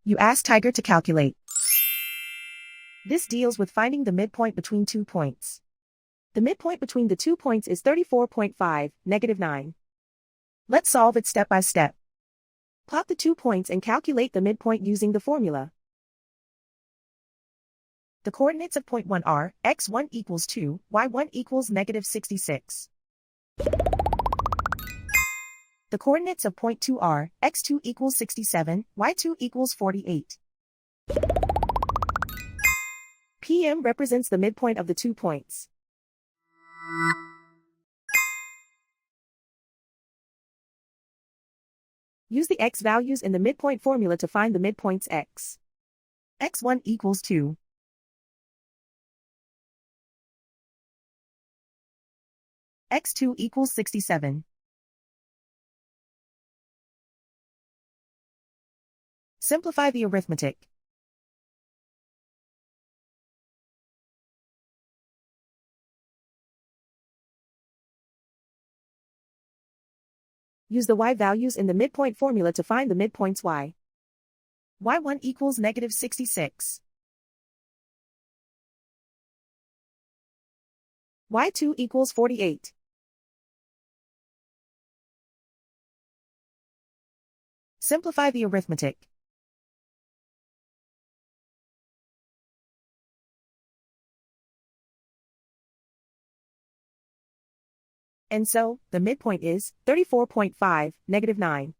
You ask Tiger to calculate. This deals with finding the midpoint between 2 points. The midpoint between the 2 points is 34.5, -9. Let's solve it step by step. Plot the 2 points and calculate the midpoint using the formula. The coordinates of point 1 are x1 equals 2, y1 equals -66. The coordinates of point 2 are x2 equals 67, y2 equals 48. PM represents the midpoint of the 2 points. Use the x values in the midpoint formula to find the midpoints x. x1 equals 2. x2 equals 67. Simplify the arithmetic. Use the y values in the midpoint formula to find the midpoints y. y1 equals -66. y2 equals 48. Simplify the arithmetic. And so, the midpoint is 34.5, -9.